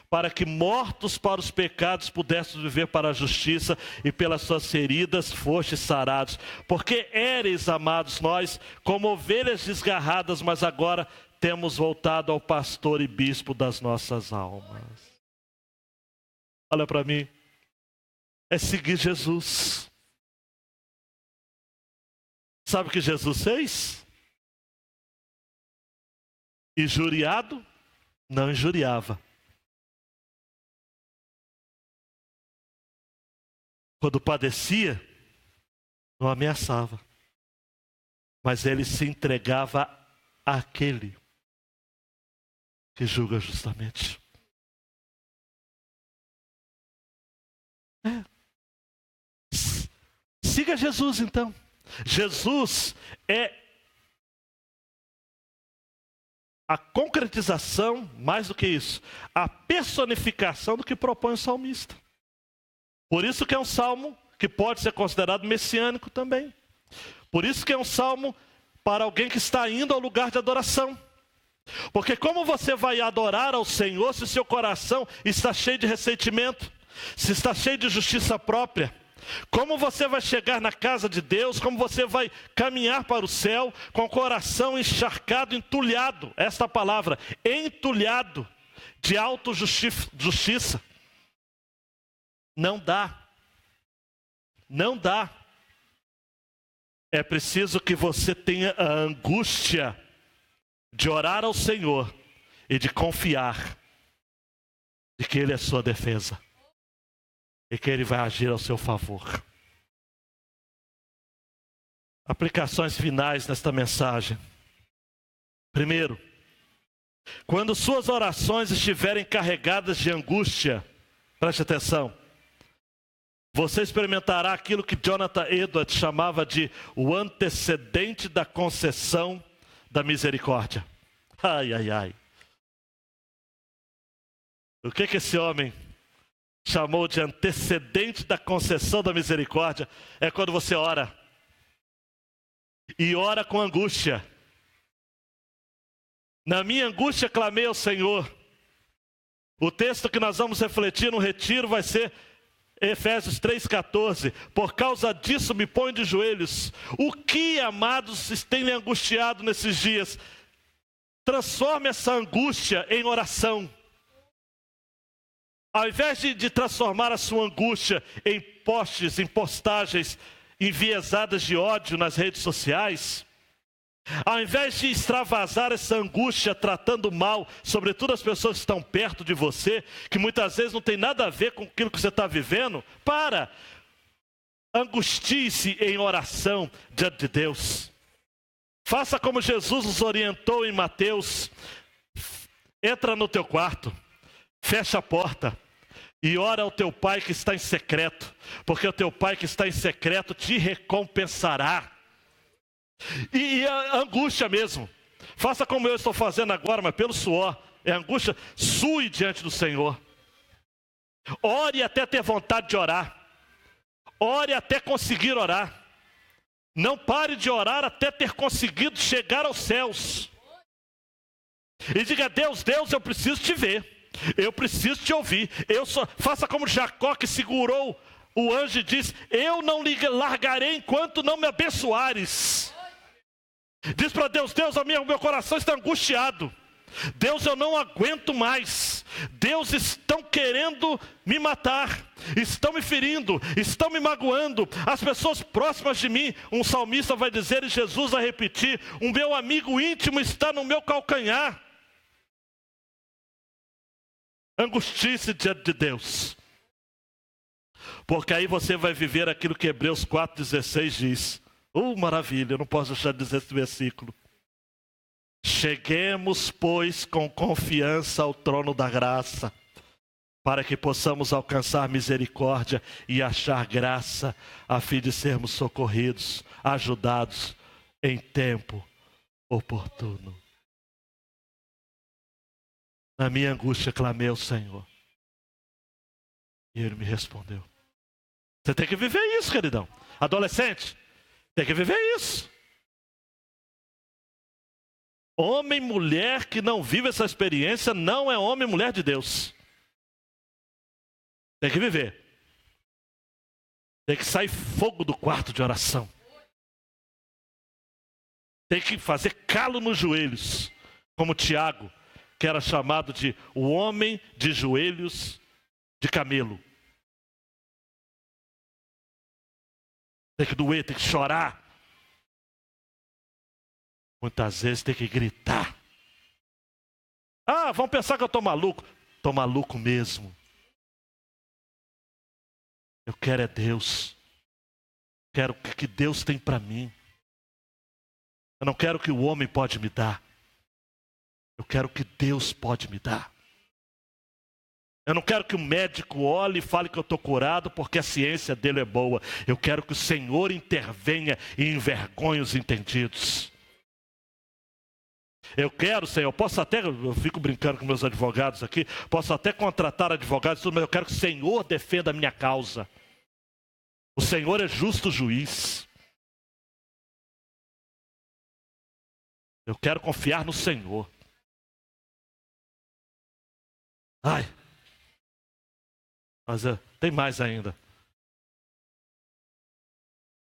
para que mortos para os pecados pudéssemos viver para a justiça, e pelas suas feridas fostes sarados. Porque éreis, amados, nós como ovelhas desgarradas, mas agora temos voltado ao pastor e bispo das nossas almas. Olha para mim, é seguir Jesus. Sabe o que Jesus fez? Injuriado, não injuriava. Quando padecia, não ameaçava. Mas ele se entregava àquele que julga justamente. Siga Jesus então. Jesus é a concretização, mais do que isso, a personificação do que propõe o salmista. Por isso que é um salmo que pode ser considerado messiânico também. Por isso que é um salmo para alguém que está indo ao lugar de adoração. Porque como você vai adorar ao Senhor se o seu coração está cheio de ressentimento, se está cheio de justiça própria? Como você vai chegar na casa de Deus, como você vai caminhar para o céu com o coração encharcado, entulhado, esta palavra, entulhado de autojustiça? Não dá. Não dá. É preciso que você tenha a angústia de orar ao Senhor e de confiar de que Ele é sua defesa e que Ele vai agir ao seu favor. Aplicações finais nesta mensagem. Primeiro, quando suas orações estiverem carregadas de angústia, preste atenção, você experimentará aquilo que Jonathan Edwards chamava de o antecedente da concessão da misericórdia. Ai, ai, ai. O que esse homem chamou de antecedente da concessão da misericórdia? É quando você ora. E ora com angústia. Na minha angústia clamei ao Senhor. O texto que nós vamos refletir no retiro vai ser Efésios 3,14. Por causa disso me ponho de joelhos. O que, amados, tem lhe angustiado nesses dias? Transforme essa angústia em oração. Ao invés de transformar a sua angústia em posts, em postagens enviesadas de ódio nas redes sociais, ao invés de extravasar essa angústia tratando mal, sobretudo as pessoas que estão perto de você, que muitas vezes não tem nada a ver com aquilo que você está vivendo, angustie-se em oração diante de Deus. Faça como Jesus nos orientou em Mateus. Entra no teu quarto, fecha a porta e ora ao teu pai que está em secreto, porque o teu pai que está em secreto te recompensará. E a angústia mesmo, faça como eu estou fazendo agora, mas pelo suor, é angústia, sue diante do Senhor. Ore até ter vontade de orar, ore até conseguir orar. Não pare de orar até ter conseguido chegar aos céus. E diga: Deus, eu preciso te ver, eu preciso te ouvir. Faça como Jacó, que segurou o anjo e disse: eu não lhe largarei enquanto não me abençoares. Diz para Deus: o meu coração está angustiado. Deus, eu não aguento mais. Deus, estão querendo me matar, estão me ferindo, estão me magoando. As pessoas próximas de mim, um salmista vai dizer e Jesus vai repetir: o meu amigo íntimo está no meu calcanhar. Angustie-se diante de Deus, porque aí você vai viver aquilo que Hebreus 4,16 diz. Maravilha, eu não posso deixar de dizer esse versículo. Cheguemos, pois, com confiança ao trono da graça, para que possamos alcançar misericórdia e achar graça, a fim de sermos socorridos, ajudados em tempo oportuno. Na minha angústia clamei ao Senhor, e Ele me respondeu. Você tem que viver isso, queridão. Adolescente, tem que viver isso. Homem e mulher que não vive essa experiência não é homem e mulher de Deus. Tem que viver. Tem que sair fogo do quarto de oração. Tem que fazer calo nos joelhos, como Tiago, que era chamado de o homem de joelhos de camelo. Tem que doer, tem que chorar. Muitas vezes tem que gritar. Ah, vão pensar que eu estou maluco. Estou maluco mesmo. Eu quero é Deus. Quero o que Deus tem para mim. Eu não quero o que o homem pode me dar. Eu quero o que Deus pode me dar. Eu não quero que o médico olhe e fale que eu estou curado porque a ciência dele é boa. Eu quero que o Senhor intervenha e envergonhe os entendidos. Eu quero, Senhor, eu fico brincando com meus advogados aqui, posso até contratar advogados, mas eu quero que o Senhor defenda a minha causa. O Senhor é justo juiz. Eu quero confiar no Senhor. Ai, mas tem mais ainda.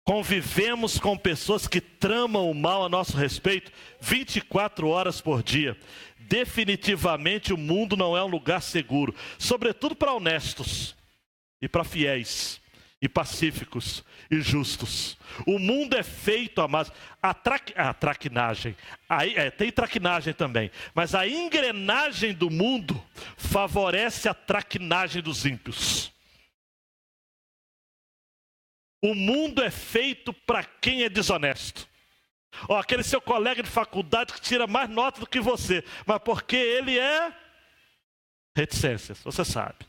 Convivemos com pessoas que tramam o mal a nosso respeito 24 horas por dia. Definitivamente o mundo não é um lugar seguro, sobretudo para honestos e para fiéis e pacíficos e justos. O mundo é feito, amados, a traquinagem. Tem traquinagem também, mas a engrenagem do mundo favorece a traquinagem dos ímpios. O mundo é feito para quem é desonesto. Aquele seu colega de faculdade que tira mais nota do que você, mas porque ele é reticências, você sabe.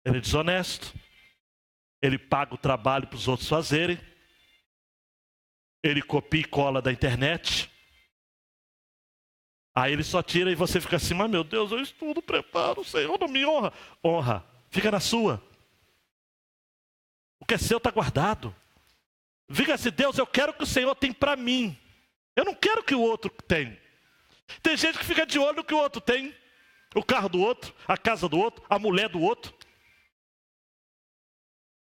Ele é desonesto. Ele paga o trabalho para os outros fazerem. Ele copia e cola da internet. Aí ele só tira e você fica assim, mas meu Deus, eu estudo, preparo, o Senhor não me honra. Honra, fica na sua. O que é seu está guardado. Diga assim, Deus, eu quero o que o Senhor tem para mim. Eu não quero o que o outro tem. Tem gente que fica de olho no que o outro tem. O carro do outro, a casa do outro, a mulher do outro.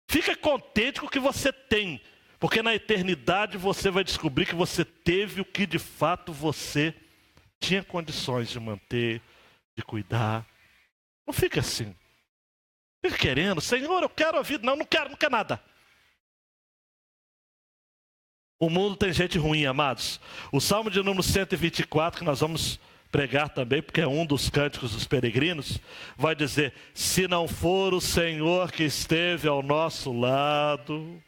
Fica contente com o que você tem. Porque na eternidade você vai descobrir que você teve o que de fato você tinha condições de manter, de cuidar. Não fica assim. Fica querendo, Senhor, eu quero a vida. Não quero nada. O mundo tem gente ruim, amados. O Salmo de número 124, que nós vamos pregar também, porque é um dos cânticos dos peregrinos, vai dizer, se não for o Senhor que esteve ao nosso lado...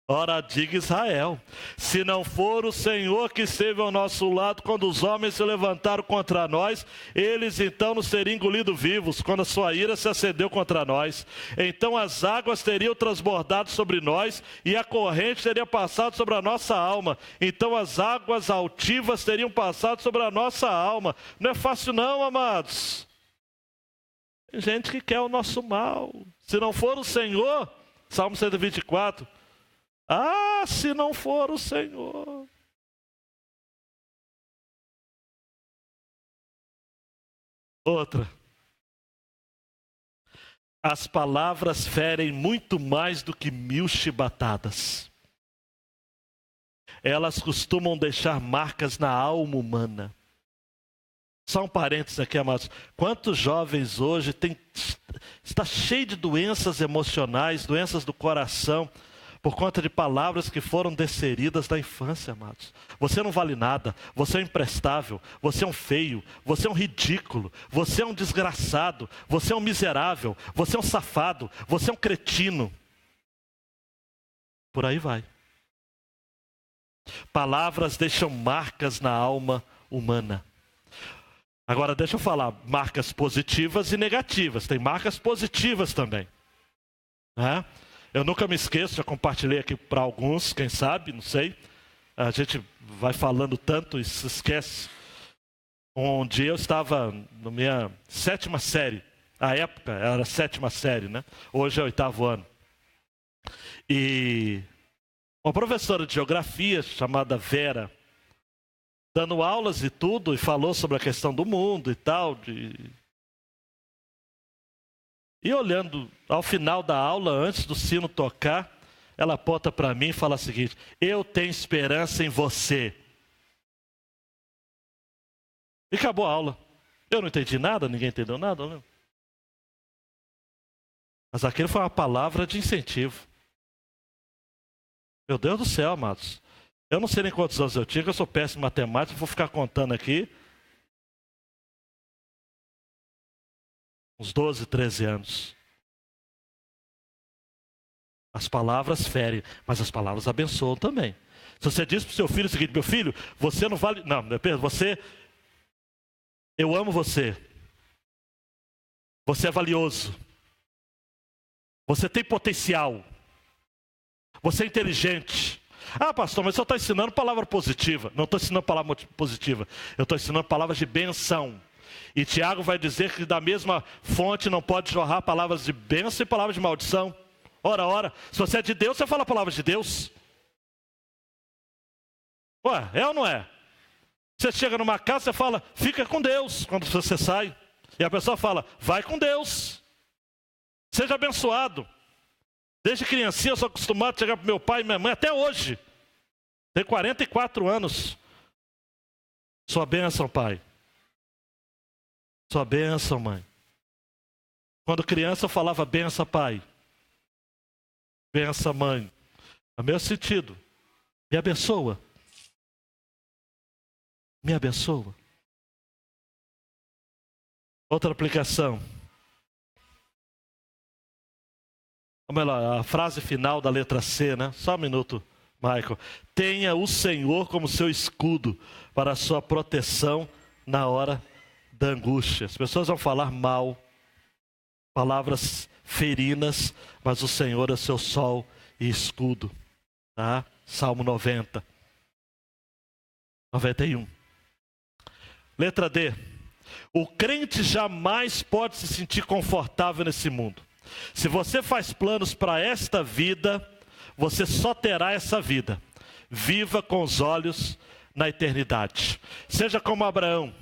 Ora, diga Israel, se não for o Senhor que esteve ao nosso lado, quando os homens se levantaram contra nós, eles então nos teriam engolido vivos, quando a sua ira se acendeu contra nós. Então as águas teriam transbordado sobre nós, e a corrente teria passado sobre a nossa alma. Então as águas altivas teriam passado sobre a nossa alma. Não é fácil não, amados. Tem gente que quer o nosso mal. Se não for o Senhor, Salmo 124... Ah, se não for o Senhor. Outra. As palavras ferem muito mais do que 1000 chibatadas. Elas costumam deixar marcas na alma humana. Só um parênteses aqui, amados. Quantos jovens hoje está cheio de doenças emocionais, doenças do coração, por conta de palavras que foram desferidas da infância, amados. Você não vale nada, você é um imprestável, você é um feio, você é um ridículo, você é um desgraçado, você é um miserável, você é um safado, você é um cretino. Por aí vai. Palavras deixam marcas na alma humana. Agora deixa eu falar, marcas positivas e negativas. Tem marcas positivas também. Eu nunca me esqueço, já compartilhei aqui para alguns, quem sabe, não sei. A gente vai falando tanto e se esquece. Um dia eu estava na minha 7ª série. À época era a 7ª série, né? Hoje é o 8º ano. E uma professora de geografia chamada Vera, dando aulas e tudo, e falou sobre a questão do mundo e tal, E olhando ao final da aula, antes do sino tocar, ela aponta para mim e fala o seguinte: eu tenho esperança em você. E acabou a aula. Eu não entendi nada, ninguém entendeu nada, né? Mas aquilo foi uma palavra de incentivo. Meu Deus do céu, amados. Eu não sei nem quantos anos eu tinha, que eu sou péssimo em matemática, vou ficar contando aqui. Uns 12, 13 anos. As palavras ferem, mas as palavras abençoam também. Se você diz para o seu filho o seguinte: meu filho, você não vale... Não, você... Eu amo você. Você é valioso. Você tem potencial. Você é inteligente. Ah, pastor, mas você está ensinando palavra positiva. Não estou ensinando palavra positiva. Eu estou ensinando palavras de benção. E Tiago vai dizer que da mesma fonte não pode jorrar palavras de bênção e palavras de maldição. Ora, se você é de Deus, você fala palavras de Deus. Ué, é ou não é? Você chega numa casa, você fala, fica com Deus, quando você sai. E a pessoa fala, vai com Deus. Seja abençoado. Desde criancinha eu sou acostumado a chegar para meu pai e minha mãe, até hoje. Tenho 44 anos. Sua bênção, pai. Sua bênção, mãe. Quando criança eu falava, benção, pai. Benção, mãe. No meu sentido, me abençoa. Me abençoa. Outra aplicação. Vamos lá, a frase final da letra C, né? Só um minuto, Michael. Tenha o Senhor como seu escudo para a sua proteção na hora da angústia. As pessoas vão falar mal, palavras ferinas, mas o Senhor é seu sol e escudo. Tá? Salmo 90. 91. Letra D. O crente jamais pode se sentir confortável nesse mundo. Se você faz planos para esta vida, você só terá essa vida. Viva com os olhos na eternidade. Seja como Abraão,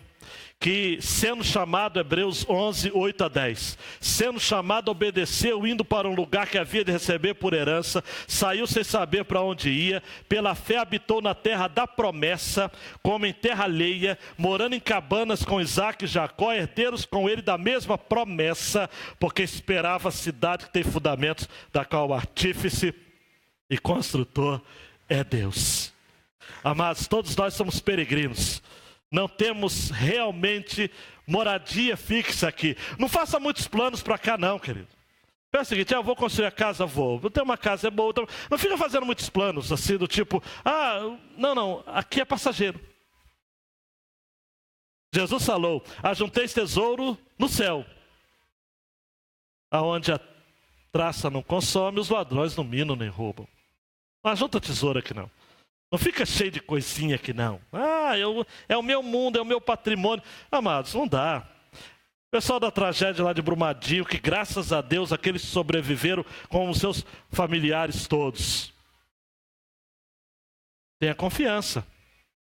que sendo chamado, Hebreus 11, 8 a 10, sendo chamado, obedeceu, indo para um lugar que havia de receber por herança, saiu sem saber para onde ia, pela fé habitou na terra da promessa, como em terra alheia, morando em cabanas com Isaque e Jacó, herdeiros com ele da mesma promessa, porque esperava a cidade que tem fundamentos, da qual o artífice e construtor é Deus. Amados, todos nós somos peregrinos. Não temos realmente moradia fixa aqui. Não faça muitos planos para cá não, querido. É o seguinte, eu vou construir a casa, vou ter uma casa, é boa. Não fica fazendo muitos planos assim, do tipo, não, aqui é passageiro. Jesus falou, ajunteis tesouro no céu, aonde a traça não consome, os ladrões não minam nem roubam. Não ajunta tesouro aqui não. Não fica cheio de coisinha aqui não. É o meu mundo, é o meu patrimônio. Amados, não dá. O pessoal da tragédia lá de Brumadinho, que graças a Deus aqueles sobreviveram com os seus familiares todos. Tenha confiança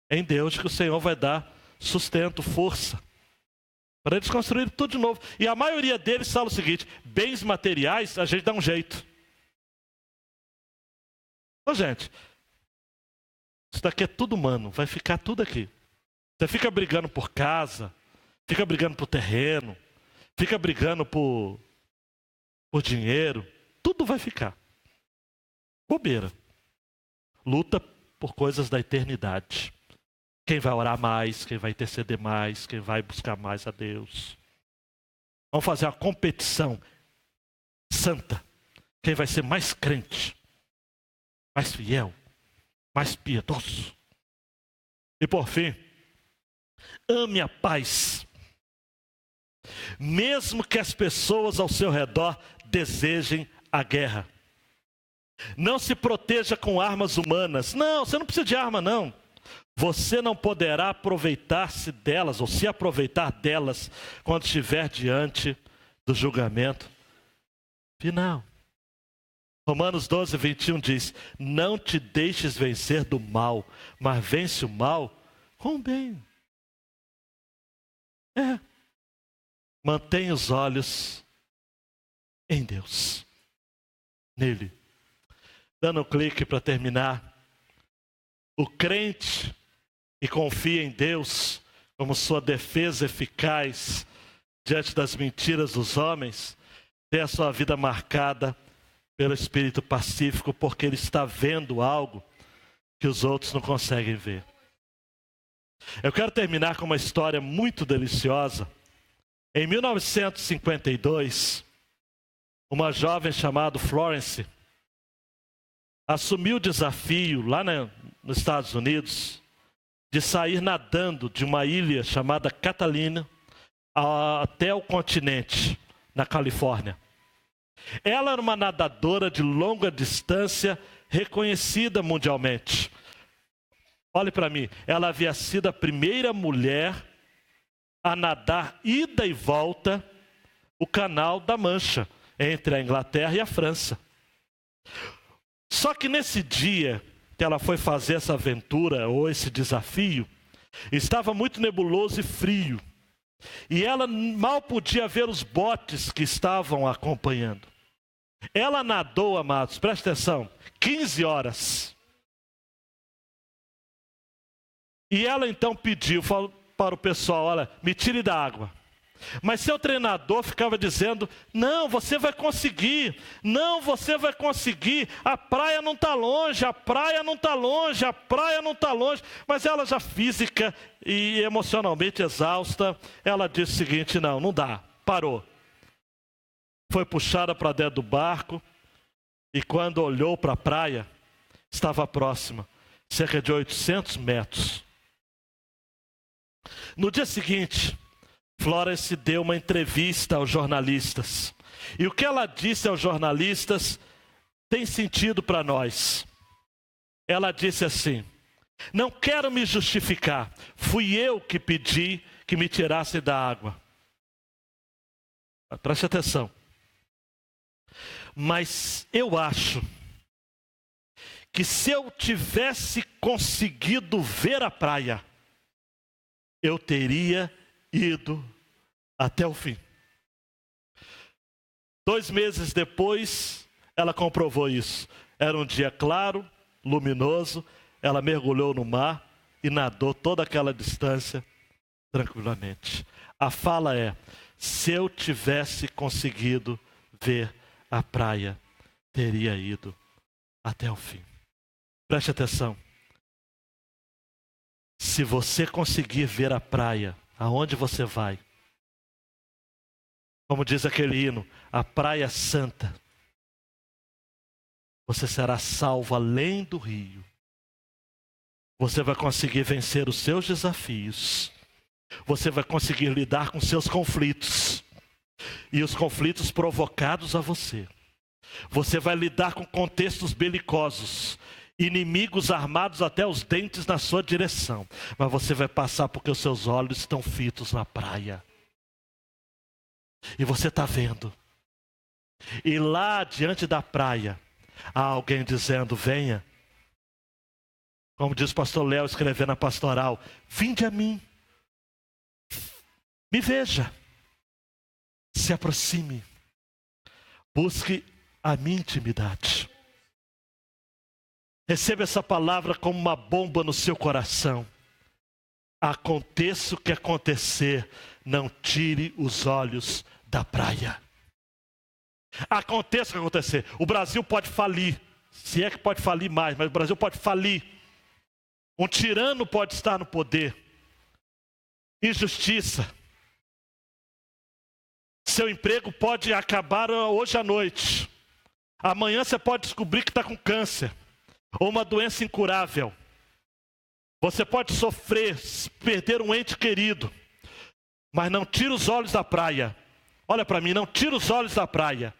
em Deus que o Senhor vai dar sustento, força, para eles construírem tudo de novo. E a maioria deles fala o seguinte, bens materiais a gente dá um jeito. Ô gente, isso daqui é tudo humano, vai ficar tudo aqui. Você fica brigando por casa, fica brigando por terreno, fica brigando por dinheiro, tudo vai ficar. Bobeira. Luta por coisas da eternidade. Quem vai orar mais, quem vai interceder mais, quem vai buscar mais a Deus. Vamos fazer uma competição santa. Quem vai ser mais crente, mais fiel, mais piedoso. E por fim, ame a paz. Mesmo que as pessoas ao seu redor desejem a guerra. Não se proteja com armas humanas. Não, você não precisa de arma não. Você não poderá aproveitar-se delas, ou se aproveitar delas, quando estiver diante do julgamento final. Romanos 12, 21 diz, não te deixes vencer do mal, mas vence o mal com o bem. Mantenha os olhos em Deus, nele. Dando um clique para terminar. O crente que confia em Deus como sua defesa eficaz diante das mentiras dos homens, tem a sua vida marcada pelo espírito pacífico, porque ele está vendo algo que os outros não conseguem ver. Eu quero terminar com uma história muito deliciosa. Em 1952, uma jovem chamada Florence assumiu o desafio lá nos Estados Unidos de sair nadando de uma ilha chamada Catalina até o continente, na Califórnia. Ela era uma nadadora de longa distância, reconhecida mundialmente. Olhe para mim, ela havia sido a primeira mulher a nadar ida e volta o Canal da Mancha, entre a Inglaterra e a França. Só que nesse dia que ela foi fazer essa aventura, ou esse desafio, estava muito nebuloso e frio. E ela mal podia ver os botes que estavam a acompanhando. Ela nadou, amados, presta atenção, 15 horas. E ela então pediu para o pessoal, olha, me tire da água. Mas seu treinador ficava dizendo, não, você vai conseguir, não, você vai conseguir, a praia não está longe, a praia não está longe, a praia não está longe. Mas ela já física e emocionalmente exausta, ela disse o seguinte, não dá, parou. Foi puxada para dentro do barco e quando olhou para a praia, estava próxima, cerca de 800 metros. No dia seguinte, Florence deu uma entrevista aos jornalistas. E o que ela disse aos jornalistas tem sentido para nós. Ela disse assim, não quero me justificar, fui eu que pedi que me tirasse da água. Preste atenção. Mas eu acho que se eu tivesse conseguido ver a praia, eu teria ido até o fim. 2 meses depois, ela comprovou isso. Era um dia claro, luminoso, ela mergulhou no mar e nadou toda aquela distância tranquilamente. A fala é, se eu tivesse conseguido ver a praia, teria ido até o fim. Preste atenção. Se você conseguir ver a praia, aonde você vai? Como diz aquele hino, a praia santa. Você será salvo além do rio. Você vai conseguir vencer os seus desafios. Você vai conseguir lidar com seus conflitos. E os conflitos provocados a você. Você vai lidar com contextos belicosos. Inimigos armados até os dentes na sua direção. Mas você vai passar porque os seus olhos estão fitos na praia. E você está vendo. E lá diante da praia, há alguém dizendo, venha. Como diz o pastor Léo escrevendo na pastoral, vinde a mim. Me veja. Se aproxime. Busque a minha intimidade. Receba essa palavra como uma bomba no seu coração. Aconteça o que acontecer, não tire os olhos da praia. Aconteça o que acontecer. O Brasil pode falir, se é que pode falir mais, mas o Brasil pode falir. Um tirano pode estar no poder. Injustiça. Seu emprego pode acabar hoje à noite. Amanhã você pode descobrir que está com câncer. Ou uma doença incurável. Você pode sofrer, perder um ente querido. Mas não tire os olhos da praia. Olha para mim, não tire os olhos da praia.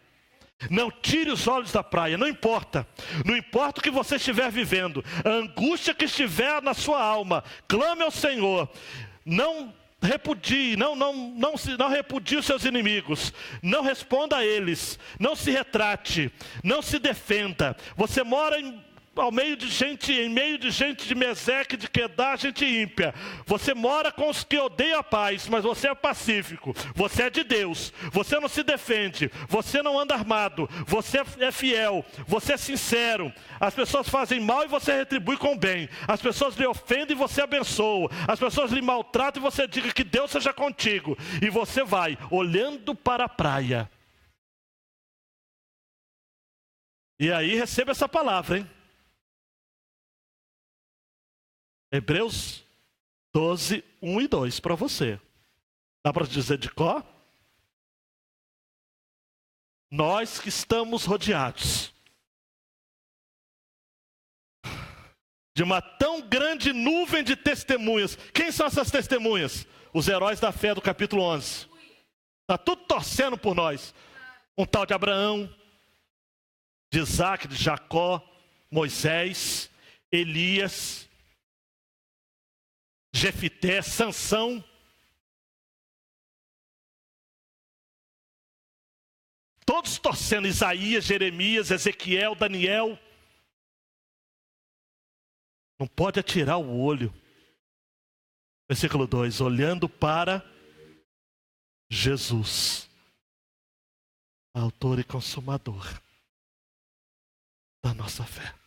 Não tire os olhos da praia, não importa. Não importa o que você estiver vivendo. A angústia que estiver na sua alma. Clame ao Senhor. Não repudie, não repudie os seus inimigos. Não responda a eles. Não se retrate. Não se defenda. Você mora em meio de gente de Meseque, de Quedar, gente ímpia. Você mora com os que odeiam a paz, mas você é pacífico. Você é de Deus. Você não se defende. Você não anda armado. Você é fiel. Você é sincero. As pessoas fazem mal e você retribui com bem. As pessoas lhe ofendem e você abençoa. As pessoas lhe maltratam e você diga que Deus seja contigo. E você vai olhando para a praia. E aí receba essa palavra, hein? Hebreus 12, 1 e 2 para você. Dá para dizer de cor? Nós que estamos rodeados de uma tão grande nuvem de testemunhas. Quem são essas testemunhas? Os heróis da fé do capítulo 11. Está tudo torcendo por nós. Um tal de Abraão, de Isaac, de Jacó, Moisés, Elias, Jefité, Sansão. Todos torcendo, Isaías, Jeremias, Ezequiel, Daniel. Não pode atirar o olho. Versículo 2, olhando para Jesus, autor e consumador da nossa fé.